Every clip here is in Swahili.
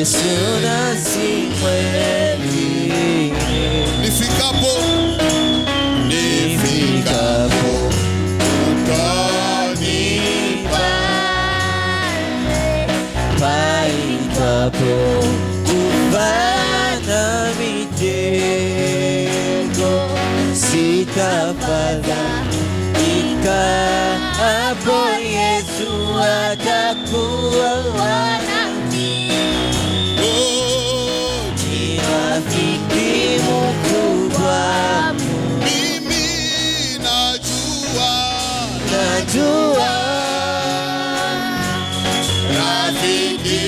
Yesu nasi mwengine. Nifikapo utanipa paitwapo kufanya mitego, sitafadhaika hapo Yesu atakuwa nami. Ni rafiki mkubwa, mimi najua rafiki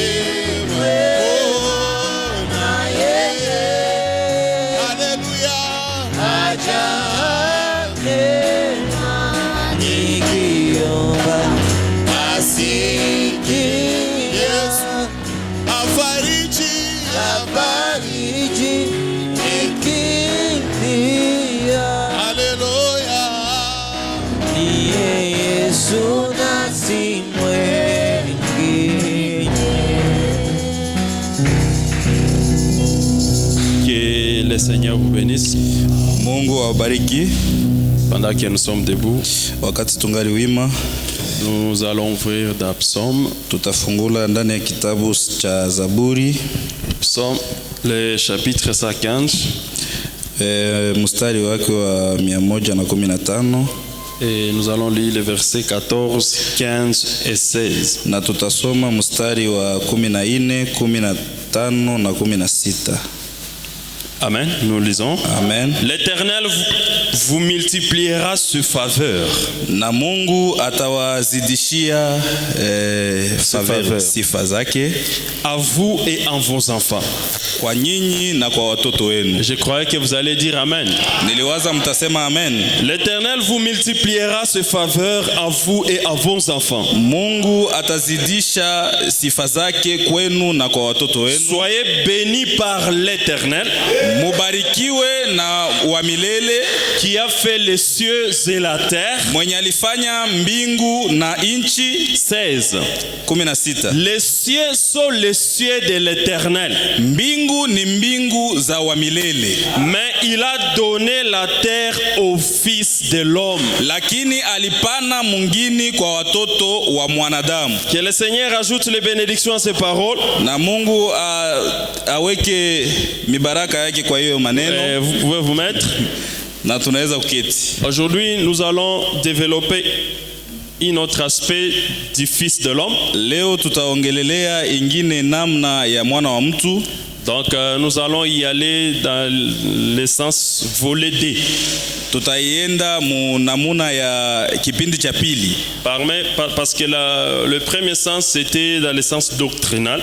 mwema yeye. Haleluya. Ajaye nikiomba asikie, Yesu afariji nikilia. Haleluya. Niye Yesu nasi mwengine. Que le Seigneur vous bénisse. Mungu awabariki. Pendant que nous sommes debout, Wakati tungali wima, nous allons ouvrir dans Psaume. tutafungula ndani ya kitabu cha Zaburi, Psaume, le chapitre 115. mstari wake wa 115, Et nous allons lire les versets 14, 15 et 16. na tutasoma mstari wa 14, 15 na 16. Amen. Nous lisons. Amen. L'Éternel vous multipliera ses faveurs. Na Mungu atawazidishia faveur, sifa zake À vous et en vos enfants. kwa nyinyi na kwa watoto wenu. Je croyais que vous allez dire Amen. Niliwaza mtasema amen. L'Éternel vous multipliera ses faveurs à vous et à vos enfants. Mungu atazidisha sifa zake kwenu na kwa watoto wenu. Soyez bénis par l'Éternel Mubarikiwe na wa milele, qui a fait les cieux et la terre. mwenye alifanya mbingu na inchi. 16. 16. Les cieux sont les cieux de l'Éternel, Mbingu ni mbingu za wa milele, mais il a donné la terre au Fils de l'homme. lakini alipana mungini kwa watoto wa mwanadamu. Que le Seigneur ajoute les bénédictions à ces paroles. Na Mungu aweke mibaraka yake kwa hiyo maneno. Vous pouvez vous mettre. Na tunaweza kuketi. Aujourd'hui, nous allons développer un autre aspect du Fils de l'homme. Leo tutaongelelea ingine namna ya mwana wa mtu. Donc, nous allons y aller dans le sens volet D. Tutaienda mu namuna ya kipindi cha pili. Parce que le premier sens, c'était dans le sens doctrinal.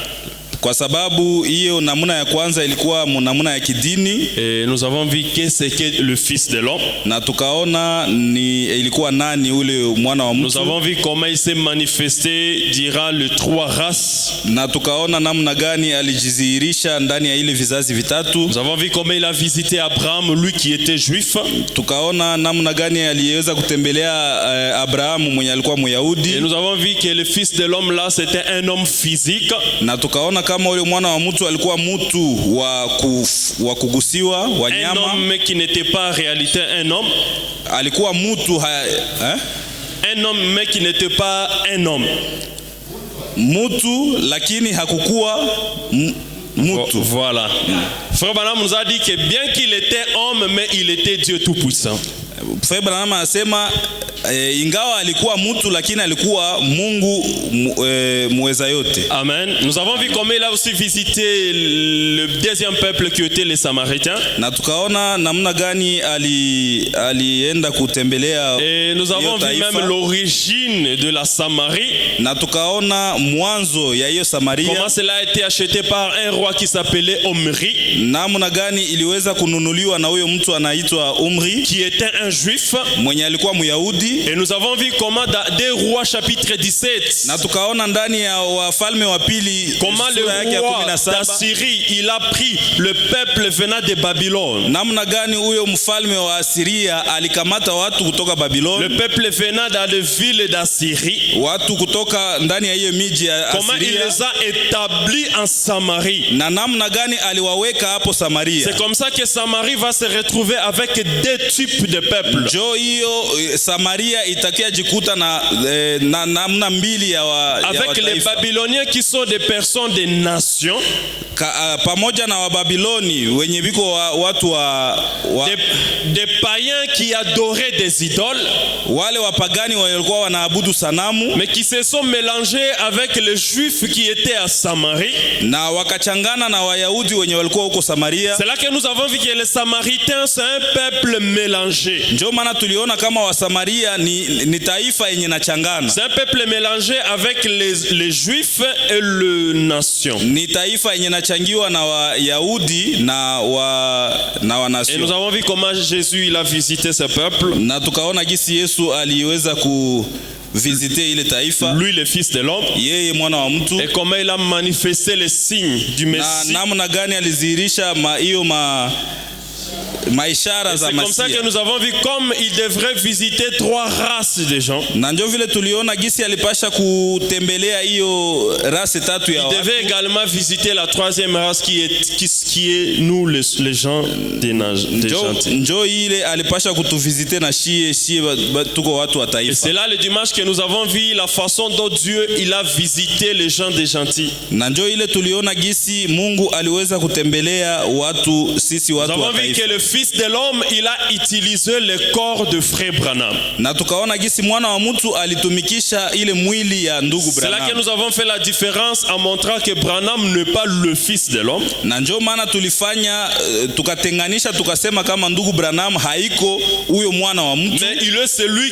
Kwa sababu hiyo namuna ya kwanza ilikuwa namuna ya kidini. Et nous avons vu qu'est-ce que le Fils de l'homme. Na tukaona ni ilikuwa nani ule mwana wa mtu. Nous avons vu comment il s'est manifesté durant les 3 races. Na tukaona namna gani alijizihirisha ndani ya ile vizazi vitatu. Nous avons vu comment il a visité Abraham, lui qui était juif. Tukaona namna gani aliweza kutembelea Abrahamu mwenye alikuwa Myahudi. Et nous avons vu que le Fils de l'homme là, c'était un homme physique. Na tukaona kama ule mwana wa mtu alikuwa mtu wa kugusiwa wa nyama. Un homme qui n'était pas en réalité un homme. Alikuwa mtu un homme mais qui n'était pas un homme. Mtu lakini hakukuwa mtu. Voilà. Frère Branham nous a dit que bien qu'il était homme, mais il était Dieu tout-puissant. Frère Branham anasema ingawa alikuwa mtu lakini alikuwa Mungu muweza yote. Amen. Nous avons vu comment il a aussi visité le deuxième peuple qui était les Samaritains. Na tukaona namna gani alienda kutembelea. Et nous avons vu même l'origine de la Samarie. Na tukaona mwanzo ya hiyo Samaria. Comment cela a été acheté par un roi qui s'appelait Omri. Namna gani iliweza kununuliwa na huyo mtu anaitwa Omri, qui était un juif mwenye alikuwa Myahudi. Wayahudi, Et nous avons vu comment dans 2 Rois chapitre 17, na tukaona ndani ya Wafalme wa Pili comment le sura yake ya roi 17 d'Assyrie, il a pris le peuple venant de Babylone. namna gani huyo mfalme wa Asiria alikamata watu kutoka Babiloni, Le peuple venant dans les villes d'Assyrie, watu kutoka ndani ya hiyo miji ya comment il Asiria, les a établis en Samarie. na namna gani aliwaweka hapo Samaria. C'est comme ça que Samarie va se retrouver avec 2 types de peuples. Jo hiyo Samaria itakia jikuta na namna mbili ya Avec les wataifa. Babyloniens qui sont des personnes des nations, Pamoja na Wababiloni wenye biko watu des païens qui adoraient des idoles, wale wapagani walikuwa wanaabudu sanamu, mais qui se sont mélangés avec les juifs qui étaient à Samarie. na wakachangana na Wayahudi wenye walikuwa huko Samaria. C'est là que nous avons vu que les Samaritains c'est un peuple mélangé. Ndio maana tuliona kama Wasamaria ni taifa yenye nachangana. C'est un peuple mélangé avec les juifs et les nations. Ni taifa yenye nachangiwa na Wayahudi na Et nation. nous avons vu comment Jésus il a visité ce peuple. Na tukaona gisi Yesu aliweza visiter ile taifa, Lui le fils de l'homme. yeye mwana wa mtu, Et comment il a manifesté les signes du na Messie. namna gani alizihirisha maishara za C'est comme ça Masia. que nous avons vu comme il devrait visiter 3 races de gens. Na ndio vile tuliona gisi alipasha kutembelea hiyo rase tatu ya Il watu. devait également visiter la 3e race qui est nous les gens des gentils. Njo ile alipasha kutuvisite na shie tuko watu wa Et taifa. c'est là le dimanche que nous avons vu la façon dont Dieu il a visité les gens des gentils. Na njo ile tuliona gisi Mungu aliweza kutembelea watu sisi Nous watu avons wa vu que taifa. le Fils de l'homme il a utilisé le corps de frère Branham. Na tukaona gisi mwana wa mtu alitumikisha ile mwili ya ndugu C'est là que Branham. nous avons fait la différence en montrant que Branham n'est pas le Fils de l'homme. Na njo maana tulifanya tukatenganisha tukasema kama ndugu Branham haiko huyo mwana wa mtu, Mais il est celui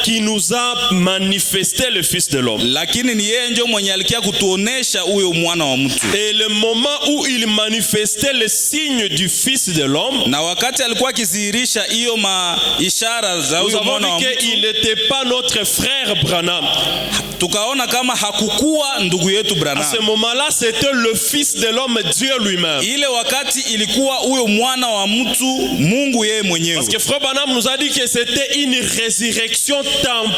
qui nous a manifesté le Fils de l'homme. lakini ni yeye njo mwenye alikia kutuonesha huyo mwana wa mtu. Et le moment où il manifestait les signes du Fils de l'homme, Na wakati alikuwa akizihirisha hiyo ishara za nous huyo avons mwana wa vu mtu, qu'il n'était pas notre frère Branham. tukaona kama hakukuwa ndugu yetu À ce Branham. moment-là, c'était le Fils de l'homme, Dieu lui-même. Ile wakati ilikuwa huyo mwana wa mtu, Mungu yeye mwenyewe. Parce que frère Branham nous a dit que c'était une résurrection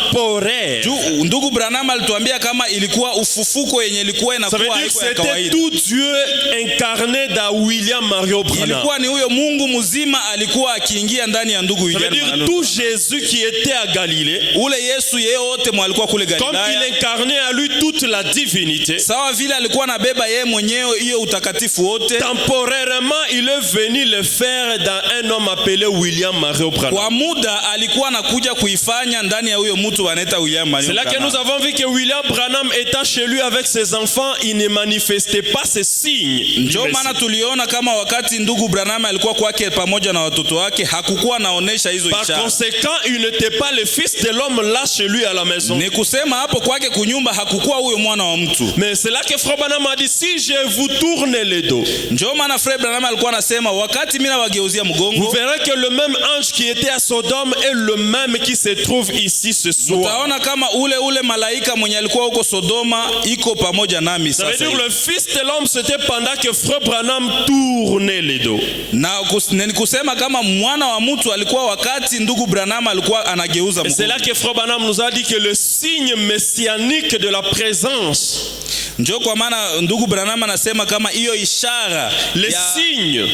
temporaire. Ndugu Branham alituambia kama ilikuwa ufufuko yenye ilikuwa Ça veut inakuwa dire que haiko ya c'était kawaida. tout Dieu incarné dans William Mario Branham. Ilikuwa ni huyo Mungu mzima alikuwa akiingia ndani ya ndugu Ça veut William dire Branham. tout Jésus qui était à Galilée, Ule Yesu yeye wote mwalikuwa kule comme Galilaya. il incarnait à lui toute la divinité, Sawa vile alikuwa anabeba yeye mwenyewe hiyo utakatifu wote. temporairement il est venu le faire dans un homme appelé William Mario Kwa Branham. muda alikuwa anakuja kuifanya ndani ya huyo mtu anaita William C'est là que Branham. nous avons vu que William Branham étant chez lui avec ses enfants, il ne manifestait pas ces signes. du Ndio Messie. maana tuliona kama wakati ndugu Branham alikuwa kwake pamoja na watoto wake hakukuwa naonesha hizo Par ishara. conséquent, il n'était pas le Fils de l'homme là chez lui à la maison. Ni kusema hapo kwake kunyumba hakukuwa huyo mwana wa mtu. Mais c'est là que Frère Branham a dit, si je vous tourne le dos, Ndio maana Fred Branham alikuwa anasema wakati mimi nawageuzia vous mgongo, verrez que le même ange qui était à Sodome est le même qui se trouve ici ce soir. utaona kama ule malaika mwenye alikuwa huko Sodoma iko pamoja nami Ça veut sasa dire hivi. le Fils de l'homme, c'était pendant que Frère Branham tournait le dos. Na ni kusema kama mwana wa mtu alikuwa wakati ndugu Branham alikuwa anageuza Et c'est là mgongo. que Frère Branham nous a dit que le signe messianique de la présence, Ndio kwa maana ndugu Branham anasema kama hiyo ishara le ya, signe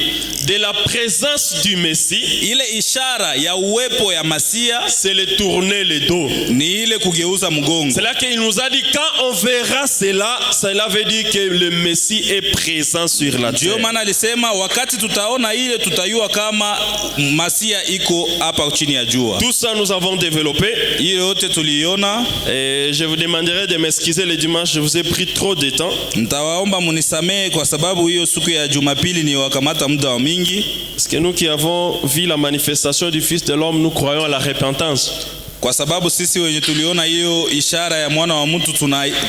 de la présence du Messie, ile ishara ya uwepo ya Masia c'est le tourner le dos. ni ile kugeuza mgongo. C'est là qu'il nous a dit, quand on verra cela, cela veut dire que le Messie est présent sur la Ndio terre. maana alisema wakati tutaona ile tutayua kama Masia iko hapa chini ya jua. Tout ça nous avons développé. Ile yote tuliona. Et je vous demanderai de m'excuser le dimanche, je vous ai pris trop de temps. Nitawaomba munisamehe kwa sababu hiyo siku ya Jumapili ni wakamata muda wa mingi. Parce que nous qui avons vu la manifestation du Fils de l'homme, nous croyons à la repentance. Kwa sababu sisi wenye tuliona hiyo ishara ya mwana wa mtu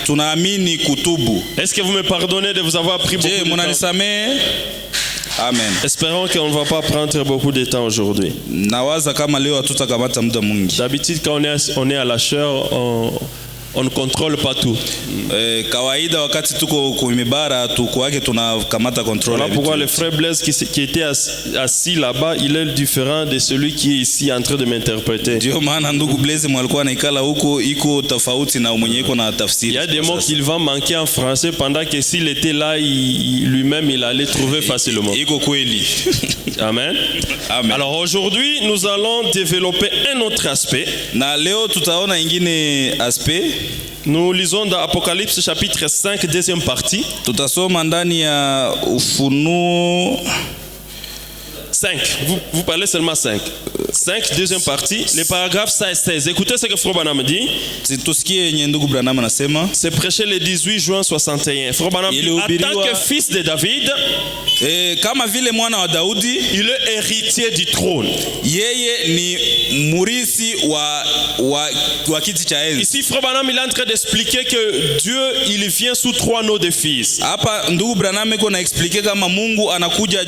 tunaamini kutubu. Est-ce que vous me pardonnez de vous avoir pris beaucoup Je, de temps? munanisamehe? Amen. Espérons qu'on ne va pas prendre beaucoup de temps aujourd'hui. Nawaza kama leo hatutakamata muda mwingi. D'habitude, quand on est à la chair, on ne contrôle pas tout. Kawaida wakati tuko kumibara tukoake tunakamata control. Voilà pourquoi le frère Blaise qui était assis là-bas, il est différent de celui qui est ici en train de m'interpréter. Ndio maana ndugu Blaise mwalikuwa anaikala huko iko tofauti na mwenye iko na tafsiri. Il y a des mots qu'il va manquer en français pendant que s'il était là, lui-même il allait trouver facilement. Iko kweli. Amen. Amen. Alors aujourd'hui, nous allons développer un autre aspect. Na leo tutaona ingine aspect. Nous lisons dans Apocalypse chapitre 5, deuxième partie. Tutasoma ndani ya Ufunuo 5. Vous parlez seulement 5. 5, deuxième partie, les paragraphes 16. Écoutez ce que Frère Branham dit. C'est prêché le 18 juin 61. Frère Branham dit, en tant que fils de David, kama vile mwana wa Daudi, il est héritier du trône. Yeye ni murithi wa kiti cha enzi. Ici Frère Branham il est en train d'expliquer que Dieu il vient sous 3 noms de fils. Hapa ndugu Branham iko na explique kama Mungu anakuja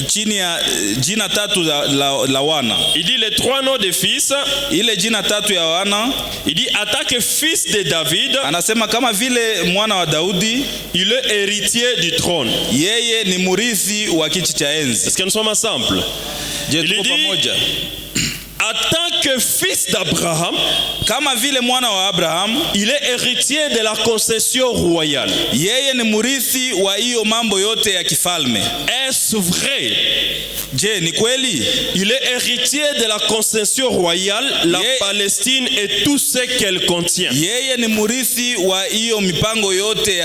chini ya jina tatu la wana. Il dit les 3 noms de fils. Ile jina tatu ya wana. Il dit en tant que fils de David. Anasema kama vile mwana wa Daudi, il est héritier du trône. Yeye ni murithi wa kiti cha enzi. Est-ce que nous sommes ensemble? Je tuko pamoja. En tant que fils d'Abraham, kama vile mwana wa Abraham, il est héritier de la concession royale. Yeye ni murithi wa hiyo mambo yote ya kifalme. Est-ce vrai? Je, ni kweli? Il est héritier de la concession royale, la Palestine et tout ce qu'elle contient. Yeye ni murithi wa hiyo mipango yote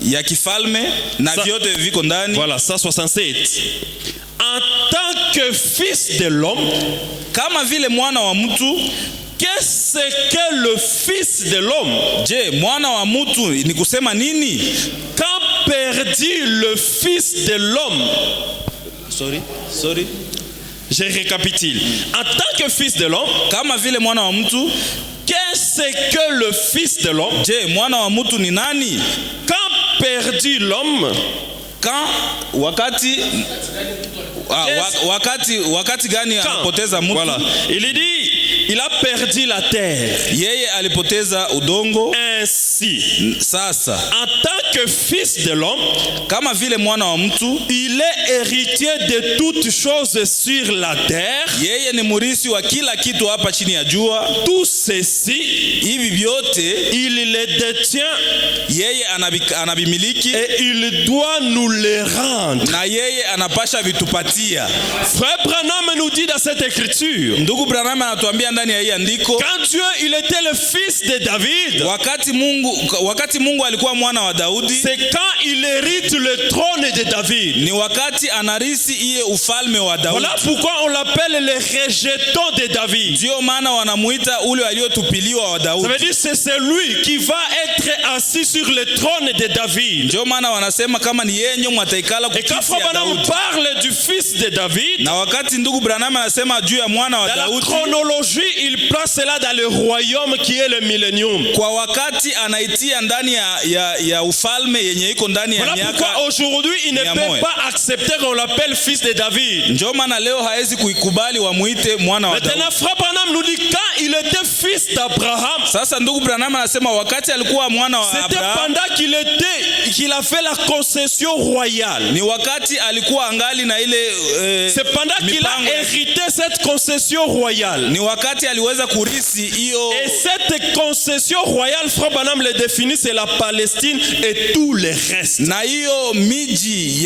ya kifalme na vyote viko ndani. Voilà, 167. En tant que fils de l'homme, kama vile mwana wa mtu, qu'est-ce que le fils de l'homme? Je, mwana wa mtu ni kusema nini? Quand perdit le fils de l'homme? Sorry. Je récapitule. En tant que fils de l'homme, kama vile mwana wa mtu, qu'est-ce que le fils de l'homme? Je, mwana wa mtu ni nani? Quand perdit l'homme? Quand wakati gani anapoteza mtu? Voilà. Il dit il a perdu la terre. Yeye alipoteza udongo. Ainsi, sasa en tant que fils de l'homme, kama vile mwana wa mtu, il est héritier de toutes choses sur la terre. Yeye ni murithi wa kila kitu hapa chini ya jua. Tout ceci, hivi vyote, il les détient. Yeye anabimiliki et il doit nous les rendre. Na yeye anapasha vitupatia. Frère Branham nous dit dans cette écriture. Ndugu Branham anatuambia ndani ya hii andiko. Quand Dieu il était le fils de David. Wakati Mungu alikuwa mwana wa Daudi. C'est quand il hérite le trône de David. Ni wakati anarisi iye ufalme wa Daudi. Voilà pourquoi on l'appelle le rejeton de David. Ndio maana wanamuita ule aliyotupiliwa wa Daudi. Ça veut dire c'est celui qui va être assis sur le trône de David. Ndio maana wanasema kama ni yeye ndio mtaikala kwa kiti ya Daudi. Et quand on parle du fils de David, na wakati ndugu Branham anasema juu ya mwana wa Daudi, dans la chronologie il place cela dans le royaume qui est le millénium. Kwa wakati anaitia ndani ya ufalme yenye iko ndani ya miaka. Voilà pourquoi aujourd'hui il ne peut pas accepter qu'on l'appelle fils de David. Ndio maana leo haezi kuikubali wamuite mwana wa Daudi. Maintenant frère Branham nous dit quand il était fils d'Abraham. Sasa ndugu Branham anasema wakati alikuwa mwana wa Abraham. C'était pendant qu'il a fait la concession royale. Ni wakati alikuwa angali na ile c'est pendant qu'il a hérité cette concession royale. Ni wakati aliweza kurisi hiyo. Et cette concession royale frère Branham le définit c'est la Palestine et tout le reste. Na hiyo miji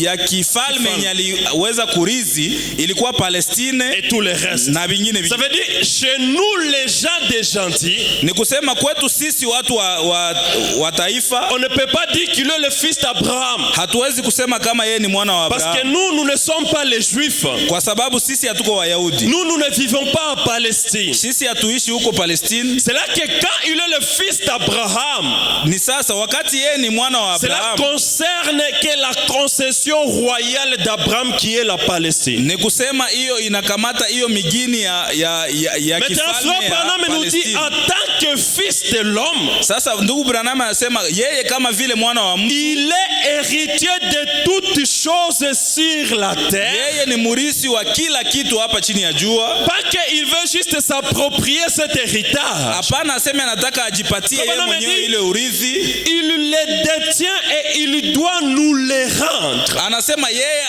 ya kifalme yenye aliweza kurizi ilikuwa Palestine et tout le reste. Na vingine. Ça veut dire chez nous les gens des gentils. Ni kusema kwetu sisi watu wa taifa. On ne peut pas dire qu'il est le fils d'Abraham. Hatuwezi kusema kama yeye ni mwana wa Abraham. Parce que nous ne sommes pas les juifs. Kwa sababu sisi hatuko Wayahudi. Nous ne vivons pas en Palestine. Sisi hatuishi huko Palestine. C'est là que quand il est le fils d'Abraham, Ni sasa wakati yeye ni mwana wa cela Abraham, concerne que la concession royale d'Abraham qui est la Palestine. ni kusema hiyo inakamata hiyo migini ya Maintenant, kifalme frère ya Branham nous dit, Palestine. en tant que fils de l'homme, Sasa ndugu Branham anasema yeye kama vile mwana wa mtu, il est héritier de toutes choses sur la terre. yeye ni murisi wa kila kitu hapa chini ya jua. Pas qu'il veut juste s'approprier cet héritage. Hapana, aseme anataka ajipatie Kama yeye mwenyewe namedi- ile urithi. Il les détient et il doit nous les rendre. Anasema yeye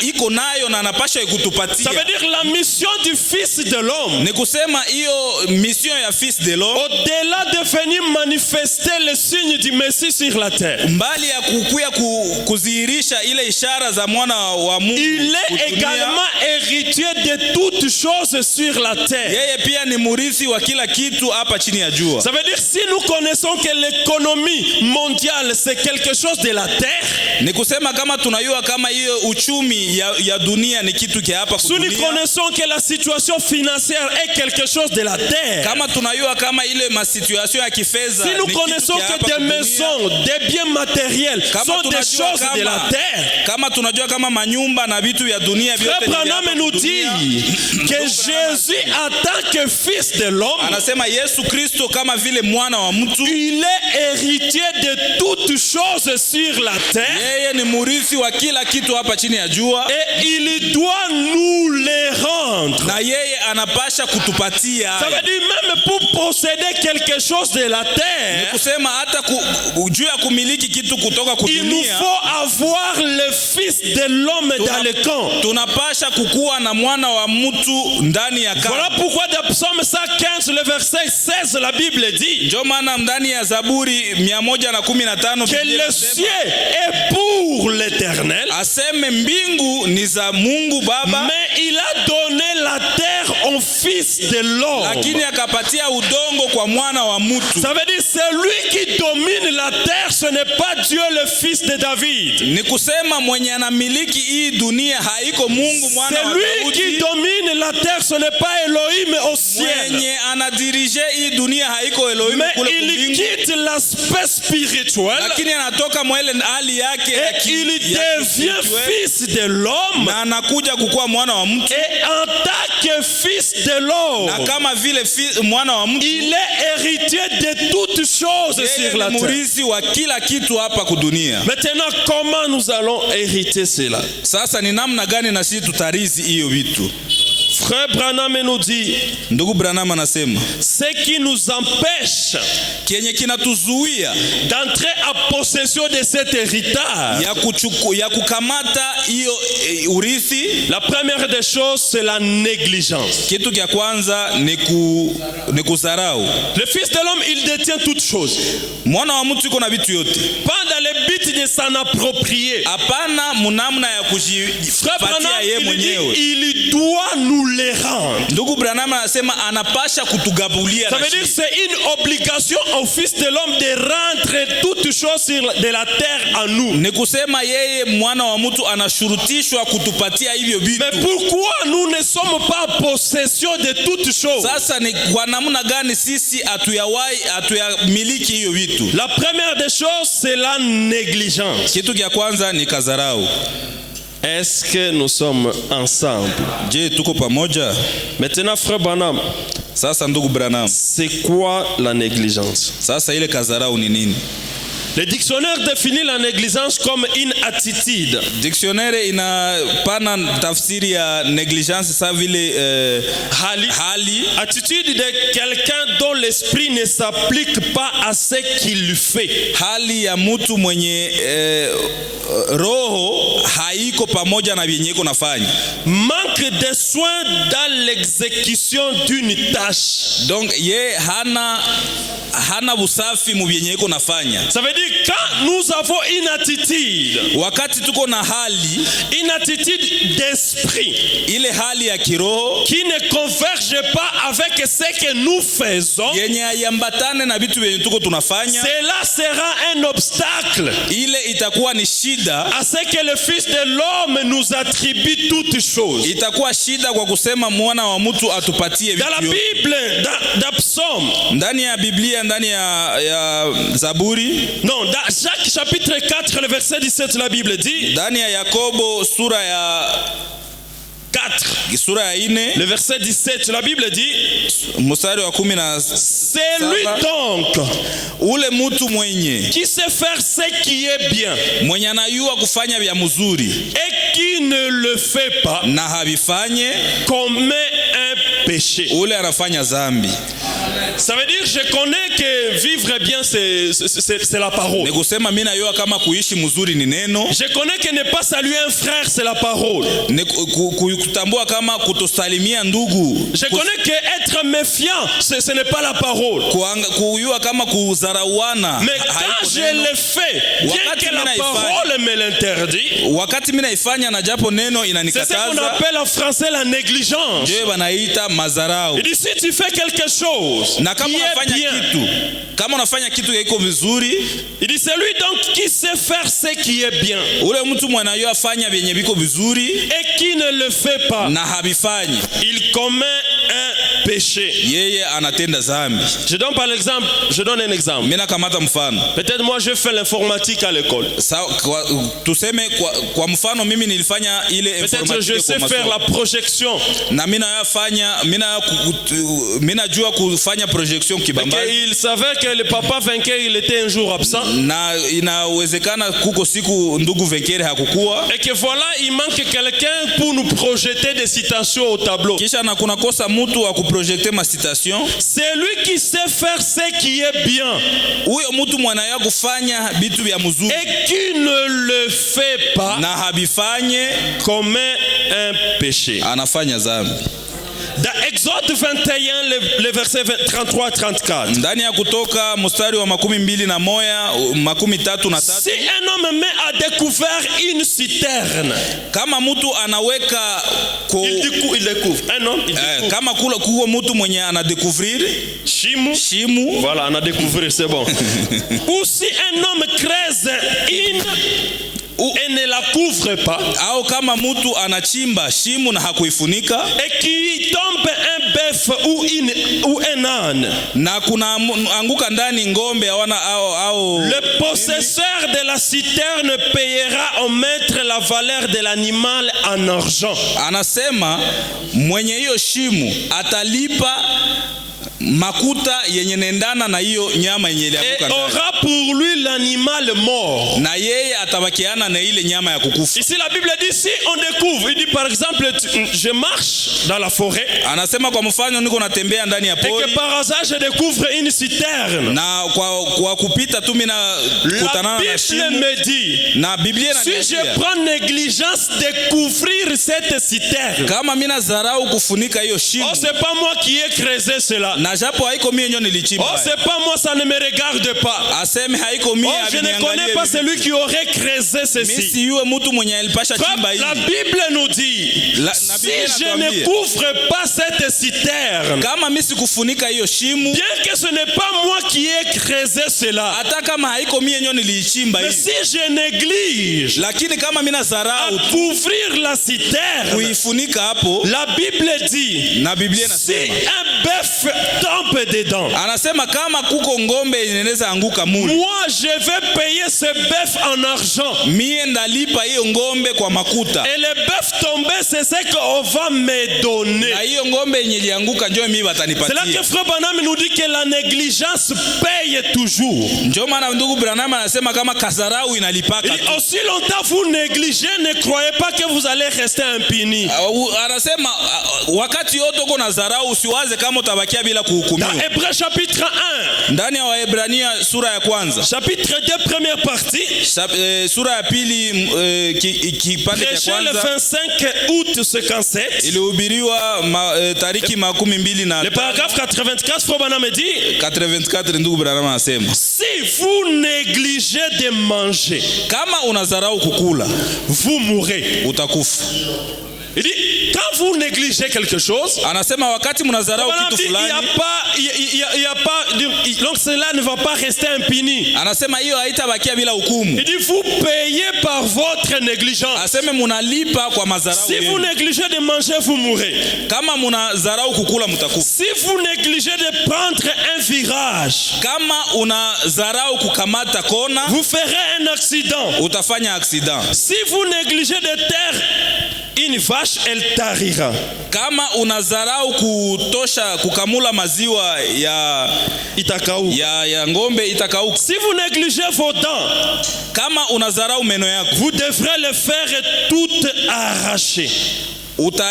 iko nayo na anapasha Ça kutupatia. veut dire la mission du Fils de l'homme. Ni kusema hiyo mission ya fils de l'homme, Au-delà de venir manifester le signe du Messie sur la terre, mbali ya kukuya kudhihirisha ile ishara za mwana wa Mungu il est kudunia, également héritier de toutes choses sur la terre. yeye pia ni murithi wa kila kitu hapa chini ya jua. Ça veut dire si nous connaissons que l'économie mondiale c'est quelque chose de la terre, Ni kusema kama tunajua kama hiyo uchumi ya dunia ni kitu kia hapa si nous kudunia, connaissons que la situation financière est quelque chose de la terre, kama tunajua kama ile masituation ya kifedha si nous ni connaissons kitu kia que hapa des kudunia, maisons, des biens matériels kama sont des tunajua choses de la terre, kama tunajua kama manyumba na vitu vya dunia vyote Frère ni vya Branham hapa nous dit kudunia. que Jésus, en tant que fils de l'homme, Anasema Yesu Kristo kama vile mwana wa mtu, il est héritier de toutes choses sur la terre yeye ni murithi wa kila kitu hapa chini ya jua, et il doit nous les rendre. na yeye anapasha kutupatia. Ça veut dire même pour posséder quelque chose de la Ni terre, kusema hata juu ya kumiliki kitu kutoka il nous kudunia, faut avoir le fils de l'homme dans le camp. tunapasha kukuwa na mwana wa mtu ndani ya Voilà kambi. pourquoi dans Psaume 115, le verset 16, la Bible dit Ndio maana ndani ya Zaburi 115 que Biblia le inasema, ciel est pour l'Éternel, aseme mbingu ni za Mungu Baba, mais il a donné la terre au fils de l'homme. lakini akapatia udongo kwa mwana wa mtu. Ça veut dire celui qui domine la terre, ce n'est pas Dieu le fils de David. Ni kusema mwenye anamiliki hii dunia haiko Mungu mwana wa Celui qui Daudi. domine la terre, ce n'est pas Elohim au ciel. Mwenye anadirije hii dunia haiko Elohim Mais kule il kumbingu, quitte l'aspect spirituel lakini anatoka mwele hali yake ya et il ya devient kispirituel, fils de l'homme. na anakuja kukuwa mwana wa mtu, Et en tant que fils de na l'homme, kama vile mwana wa mtu, il est héritier de toutes choses yeye sur la ni terre. murithi wa kila kitu hapa kudunia. Maintenant, comment nous allons hériter cela? Sasa ni namna gani na sisi tutarizi hiyo vitu? Frère Branham nous dit, Ndugu Branham anasema ce qui nous empêche kenye kinatuzuia d'entrer en possession de cet héritage, ya kukamata hiyo urithi, la première des choses, c'est la négligence. kitu kya kwanza ni kuzarau. Le fils de l'homme, il détient toutes choses. Mwana wa mtu iko na vitu yote, Pas dans le but de s'en approprier. hapana munamna ya Frère Branham, kujipatia yeye il mwenyewe. dit, il doit nous les rendre. Ndugu Branham anasema anapasha kutugabulia. Ça veut dire que c'est une obligation au fils de l'homme de rendre toutes choses de la terre à nous. Ni kusema yeye mwana wa mtu anashurutishwa kutupatia hivyo vitu. Mais pourquoi nous ne sommes pas en possession de toutes choses? Sasa ni kwa namna gani sisi hatuyamiliki hiyo vitu? La première des choses, c'est la négligence. Kitu kya kwanza ni kazarau. Est-ce que nous sommes ensemble? Je, tuko pamoja? Maintenant, frère Branham, Sasa ndugu Branham, c'est quoi la négligence? sasa ile kazarau ni nini? Le dictionnaire définit la négligence comme une attitude. Dictionnaire inapana tafsiri ya negligence sa vile hali Attitude de quelqu'un dont l'esprit ne s'applique pas à ce qu'il fait. hali ya mtu mwenye roho haiko pamoja na vyenye iko nafanya. Manque de soin dans l'exécution d'une tâche. Donc ye hana busafi mu vyenye iko nafanya. Ça veut dire quand nous avons une attitude wakati tuko na hali d'esprit ile hali ya kiroho qui ne converge pas avec ce que nous faisons, yenye yambatane na vitu vyenye tuko tunafanya, cela sera un obstacle ile itakuwa ni shida à ce que le Fils de l'homme nous attribue toutes choses. itakuwa shida kwa kusema mwana wa mtu atupatie Dans vitu la yote. Bible, dans Psaume, Ndani ya Biblia, ndani ya Zaburi, non, dans Jacques chapitre 4, le verset 17, la Bible dit, ndani ya Yakobo sura ya 4, le verset 17, la Bible dit, mstari wa 17, c'est lui donc ule mtu mwenye qui sait faire ce qui est bien mwenye anayua kufanya vya mzuri et qui ne le fait pas na habifanye, commet un péché. ule anafanya zambi. Ça veut dire, je connais que vivre bien c'est la parole. Ni kusema mimi najua kama kuishi mzuri ni neno. Je connais que ne pas saluer un frère c'est la parole. Ni kutambua kama kutosalimia ndugu. Je connais que être méfiant ce n'est pas la parole. Kujua kama kuzarauana. Mais quand je le fais, bien que la parole me l'interdit, wakati mimi naifanya na japo neno c'est ce inanikataza, qu'on appelle en français la négligence. je banaita mazarau. Il dit si tu fais quelque chose Na kama qui est unafanya bien, kitu, kama unafanya kitu kiko vizuri, il dit c'est lui donc qui sait faire ce qui est bien ule mtu mwenye afanya vyenye viko vizuri et qui ne le fait pas, na habifanyi, il commet un péché. yeye anatenda zambi. Je donne un exemple. Mimi nakamata mfano. Peut-être moi je fais l'informatique à l'école. Tuseme kwa mfano mimi nilifanya ile Peut-être je sais faire la projection. na mimi najua kufanya projection kibambazi. Il savait que le papa vainqueur il était un jour absent. Na inawezekana kuko siku ndugu Venkere hakukuwa. Et que voilà, il manque quelqu'un pour nous projeter des citations au tableau. Kisha na kuna kosa mtu wa kuprojecter ma citation. C'est lui qui sait faire ce qui est bien. Huyo mtu mwanaya kufanya bitu vya mzuri. Et qui ne le fait pas, Na habifanye commet un péché. anafanya zambi. Dans Exode 21, le verset 33-34. Ndani ya Kutoka mstari wa 21, 33. Si un homme met à découvert une citerne, Kama mtu anaweka il découvre. Un homme, il découvre. kama kula kuwa mtu mwenye anadécouvrir shimu, Voilà, on a découvert, c'est bon. Ou si un homme creuse une et ne la couvre pas, au kama mtu anachimba shimu na hakuifunika, et qui tombe un bœuf ou un âne, na kuna anguka ndani ngombe au le possesseur de la citerne payera au maître la valeur de l'animal en argent. Anasema mwenye hiyo shimu atalipa makuta yenye nendana na hiyo nyama yenye Et ilianguka ndani, aura pour lui l'animal mort. na yeye atabakiana na ile nyama ya kukufa. Ici la Bible dit si on découvre, il dit par exemple je marche dans la forêt Anasema kwa mfano niko natembea ndani ya et que pori par hasard je découvre une citerne. na kwa kupita tu mimi na La kutana na Bible shimu, me dit na Biblia si je inaniambia prends négligence de couvrir cette citerne, kama mimi nazarau kufunika hiyo shimu, oh c'est pas moi qui ai creusé cela, na japo haiko mimi nyo nilichimba, oh c'est pas moi, ça ne me regarde pas, aseme haiko mimi, oh je ne connais pas celui qui aurait creusé mimi ceci. si yule mtu mwenye alipasha chimba hii. La Bible nous dit Na si Biblia je inatuambia, ne couvre pas cette citerne, kama mimi sikufunika hiyo shimu, bien que ce n'est pas moi qui ai creusé cela, hata kama haiko mimi nyo nilichimba mais hii, si je néglige lakini kama mimi à nazarau couvrir la citerne, kuifunika hapo, la Bible dit na Biblia si inasema, un bœuf tombe dedans, anasema kama kuko ngombe inaweza anguka muli, moi je vais payer ce bœuf en argent. mie ndalipa hiyo ngombe kwa makuta, Et le bœuf tombé, c'est ce qu'on va me donner. na hiyo ngombe yenye ilianguka njoo mimi C'est là watanipatia. que Frère Branham nous dit que la négligence paye toujours. Njoo maana ndugu Branham anasema kama kasarau inalipaka Il dit, tu. aussi longtemps vous négligez, ne croyez pas que vous allez rester impuni. Anasema wakati yote uko na zarau usiwaze kama utabakia bila Dans kuhukumiwa. Hébreux chapitre 1, Ndani ya Waebrania sura ya kwanza chapitre 2 première partie, sura ya pili kipande cha prêché le kwanza 25 août 57. ilihubiriwa tariki 22 Le paragraphe 84, Frère Branham dit 84. Ndugu Branham anasema si vous négligez de manger, kama unazarau kukula vous mourrez. utakufa. Il dit quand vous négligez quelque chose, Anasema wakati mnazarau kitu il y a fulani, pas, donc cela ne va pas rester impuni. anasema hiyo haitabakia bila hukumu. Il dit vous payez par votre négligence. Aseme munalipa kwa mazarau Si vous yenu. négligez de manger, vous mourrez. Kama munazarau kukula mtakufa. Si vous négligez de prendre un virage, Kama unazarau kukamata kona, vous ferez un accident. utafanya accident. Si vous négligez de taire une vache, elle tarira. Kama unazarau kutosha kukamula maziwa ya ngombe itakauka. Si vous négligez vos dents, Kama unazarau meno yako, vous devrez les faire toutes arracher.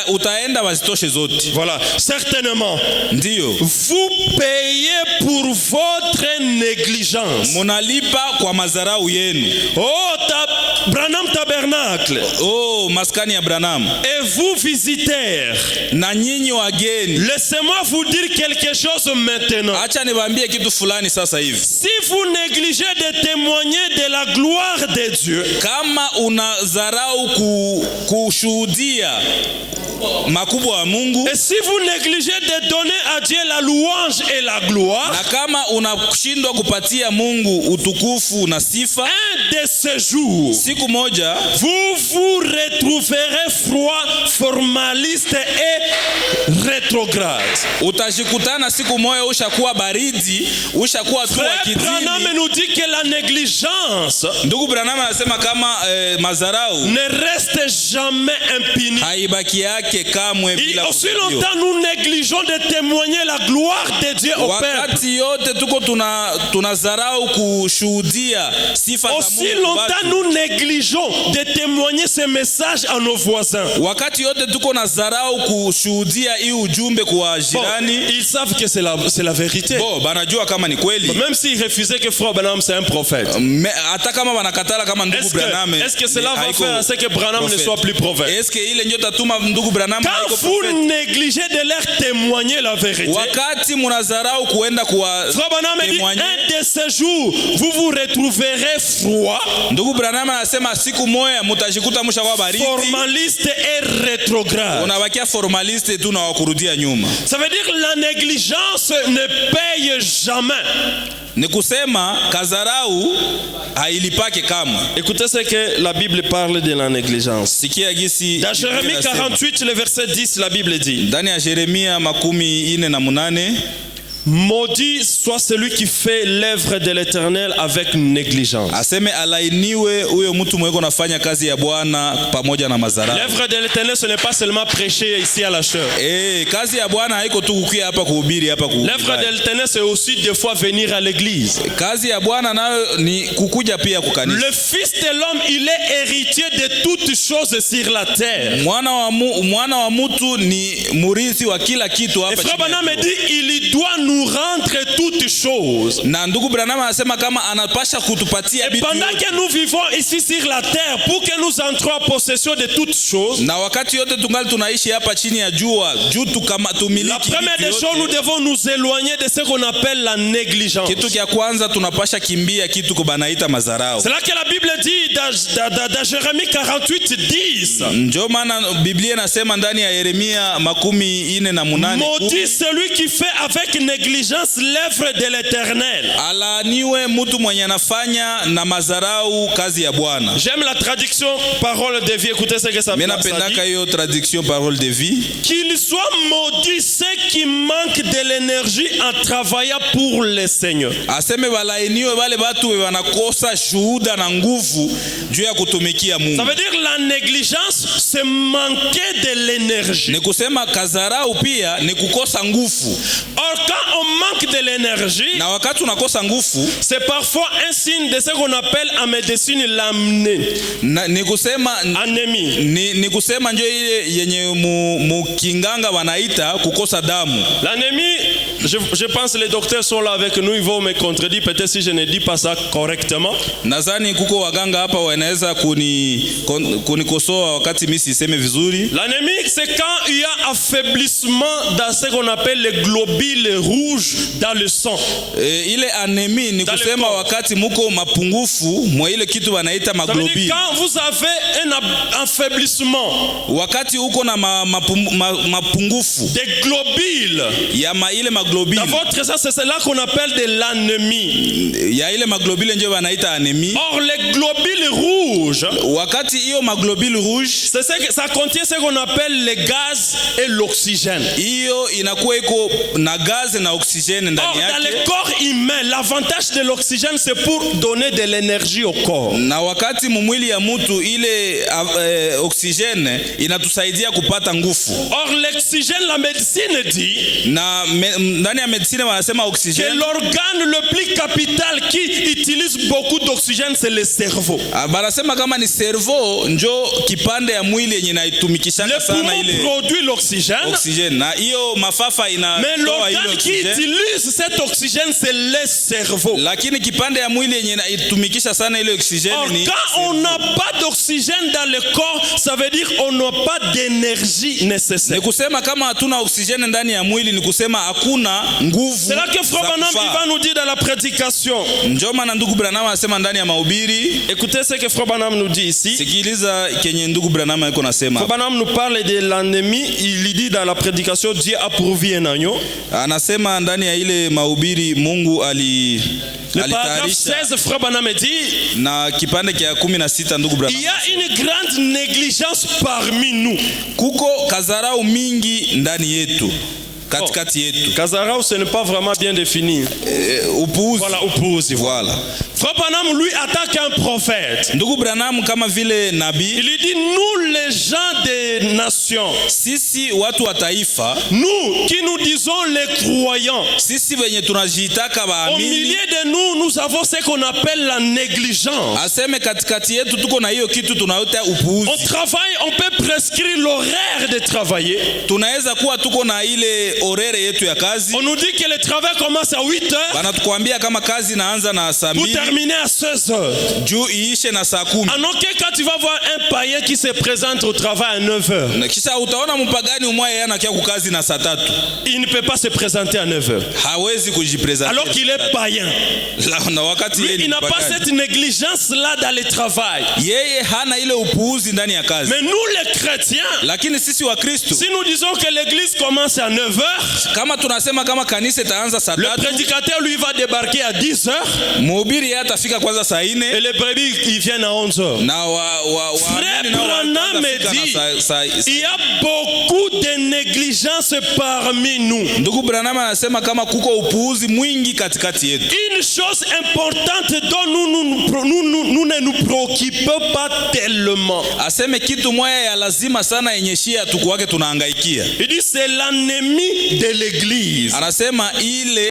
utaenda wazitoshe zote. Voilà, certainement. Ndiyo. Vous payez pour votre négligence. Munalipa kwa mazarau yenu. Oh, Branham Tabernacle. Oh, maskani ya Branham. Et vous visiteurs, Na nyinyi wageni, laissez-moi vous dire quelque chose maintenant. acha niwaambie kitu fulani sasa hivi. Si vous négligez de témoigner de la gloire de Dieu, Kama unazarau kushuhudia makubwa wa Mungu, et si vous négligez de donner à Dieu la louange et la gloire, na kama unashindwa kupatia Mungu utukufu na sifa, un de ces jours, siku moja vous vous retrouverez froid, formaliste et rétrograde. utajikutana siku moja ushakuwa baridi, ushakuwa tu wa Frère Branham kidini. nous dit que la négligence Ndugu Branham anasema kama mazarau ne reste jamais impunie. haibaki yake kamwe Et bila aussi kufikiwa. longtemps nous négligeons de témoigner la gloire de Dieu au peuple. Wakati yote tuko tunazarau kushuhudia sifa za Aussi Mungu longtemps watu. nous négligeons de témoigner ce message à nos voisins. Wakati yote tuko na zarau kushuhudia hii ujumbe kwa Bon, jirani. ils savent que c'est la vérité. Banajua kama ni kweli. Même s'ils refusaient que Frère Branham c'est un prophète. Hata kama wanakatala kama ndugu Branham. Est-ce que cela va faire à ce que Branham ne soit plus prophète? Est-ce que ile ndio tatuma ndugu Branham Quand haiko vous prophète? négligez de leur témoigner la vérité, Wakati mnazarau kuenda kwa Frère Branham dit témoigner. un de ces jours vous vous retrouverez froid, Ndugu Branham anasema siku moja mtajikuta mshakuwa baridi. formaliste et rétrograde. Unabakia formaliste tu na wakurudia nyuma. Ça veut dire la négligence ne paye jamais. Ni kusema kazarau hailipake kama. Écoutez ce que la Bible parle de la négligence. Sikia gisi Dans Jérémie 48, le verset 10, la Bible dit: ndani ya Yeremia 48, maudit soit celui qui fait l'œuvre de l'Éternel avec négligence. aseme alainiwe huyo mtu mweko nafanya kazi ya Bwana pamoja na mazarau. L'œuvre de l'Éternel, ce n'est pas seulement prêcher ici à la chœur. Kazi ya Bwana haiko tu kukia hapa kuhubiri hapa kuhubiri. L'œuvre de l'Éternel, c'est aussi des fois venir à l'église. Kazi ya Bwana nayo ni kukuja pia kukanisa. Le Fils de l'homme, il est héritier de toutes choses sur la terre. Mwana wa mtu ni murithi wa kila kitu Et hapa Frère chini ya Branham jua. dit, il doit nous rendre toutes choses. Na ndugu Branham anasema kama anapasha kutupatia Et vitu pendant yote. que nous vivons ici sur la terre, pour que nous entrions en possession de toutes choses, Na wakati yote tungali tunaishi hapa chini ya jua, juu tumiliki la première vitu des choses, yote. nous devons nous éloigner de ce qu'on appelle la négligence. Kitu kia kwanza tunapasha kimbia kitu kubanaita mazarau. C'est là que la Bible dit dans Jérémie 48, 10. Ndio maana Biblia inasema ndani ya Yeremia 48, Maudit celui qui fait avec négligence l'œuvre de l'Éternel. alaaniwe mtu mwenye anafanya na mazarau kazi ya Bwana. J'aime la traduction parole de vie. Écoutez ce que ça Mimi ça napendaka dit. hiyo traduction parole de vie. Qu'il soit maudit ceux qui manquent de l'énergie en travaillant pour le Seigneur. Aseme balainiwe wale watu wanakosa shuhuda na nguvu juu ya kutumikia Ça Mungu. veut dire la négligence, c'est manquer de l'énergie. Ni kusema kazarau pia ni kukosa nguvu. Or, quand on manque de l'énergie, Na wakati unakosa nguvu, c'est parfois un signe de ce qu'on appelle en médecine l'amnémie. ni kusema Anémie. ni kusema ndio ile yenye mukinganga wanaita kukosa damu. L'anémie, je pense que les docteurs sont là avec nous, ils vont me contredire peut-être si je ne dis pas ça correctement. Nadhani kuko waganga hapa wanaweza kunikosoa wakati mimi siseme vizuri. L'anémie, c'est quand il y a affaiblissement dans ce qu'on appelle les globules rouges dans le sang. Ile anemie ni kusema wakati muko mapungufu mwa ile kitu wanaita maglobule. Quand vous avez un affaiblissement, wakati uko na mapungufu des globules ya ile maglobule dans votre sang, c'est cela qu'on appelle de l'anémie. Ya ile maglobule ndio wanaita anemie. Or les globules rouges, wakati hiyo maglobule rouge, c'est ce que ça contient ce qu'on appelle les gaz et l'oxygène. Hiyo inakuwa iko na gaz na oxygène ndani yake. Dans le corps humain, l'avantage de l'oxygène c'est pour donner de l'énergie au corps. Na wakati mwili ya mtu ile oxygène inatusaidia kupata nguvu. Or l'oxygène, la médecine dit, na ndani ya medicine wanasema oxygène, que l'organe le plus capital qui utilise beaucoup d'oxygène c'est le cerveau. Banasema kama ni cerveau njo kipande ya mwili yenye inaitumikisha sana ile. Le poumon produit l'oxygène. Oxygène. Na hiyo mafafa ina. Mais l'organe qui utilise cet oxygène c'est le cerveau. Lakini kipande ya mwili yenye inaitumikisha sana ile oxygène ni. Quand on n'a pas d'oxygène dans le corps, ça veut dire on n'a pas d'énergie nécessaire. Ni kusema kama hatuna oxygène ndani ya mwili ni kusema hakuna nguvu. C'est là que Frère Branham va nous dire dans la prédication. Ndio maana ndugu Branham anasema ndani ya mahubiri. Écoutez ce que Frère Branham nous dit ici. Sikiliza kenye ndugu Branham yuko nasema. Frère Branham nous parle de l'anémie, il dit dans la prédication Dieu a pourvu un agneau. Anasema ndani ya ile mahubiri Mungu le paragraphe 16, Frère Branham dit, na kipande kia 16 ndugu Branham, il y a une grande négligence parmi nous. Kuko kazarau mingi ndani yetu, katikati yetu. Kazarau, ce n'est pas vraiment bien défini. Upuuzi. Voilà, upuuzi. Voilà. Frère Branham lui attaque un prophète. Ndugu Branham kama vile nabii. Il lui dit, nous les gens des nations, sisi watu wa taifa, nous qui nous disons les croyants, sisi wenye tunajiitaka au waamini, milieu de nous, nous avons ce qu'on appelle la négligence. Aseme katikati yetu tuko na hiyo kitu tunaita upuuzi. On travaille, on peut prescrire l'horaire de travailler. Tunaweza kuwa tuko na ile horaire yetu ya kazi. On nous dit que le travail commence à 8 heures. Banatukwambia kama kazi inaanza na saa 2 pour terminer à 16 heures. Juu iishe na saa 10. Alors que quand tu vas voir un païen qui se présente au travail à 9 heures, na kisha utaona mpagani umwaye yana kia kukazi na saa 3. Il ne peut pas se présenter à 9 heures. Hawezi kujipresenter. Alors qu'il est païen. Na wakati lui, il n'a pas cette négligence là dans le travail. Yeye hana ile upuuzi ndani ya kazi. Mais nous les chrétiens, lakini sisi wa Kristo, si nous disons que l'église commence à 9 heures, kama tunasema kama kanisa itaanza saa 3, le prédicateur lui va débarquer à 10 heures. Mhubiri atafika kwanza saa 4 et les brebis ils viennent à 11 heures. Na Frère Branham me dit, il y a beaucoup de négligence parmi nous. Ndugu Branham anasema kama kuko upuuzi mwingi katikati yetu. Une chose importante dont nous ne nous préoccupons pas tellement. Aseme kitu moja ya lazima sana yenye shia tukuwake tunahangaikia. Il dit c'est l'anémie de l'église. Anasema ile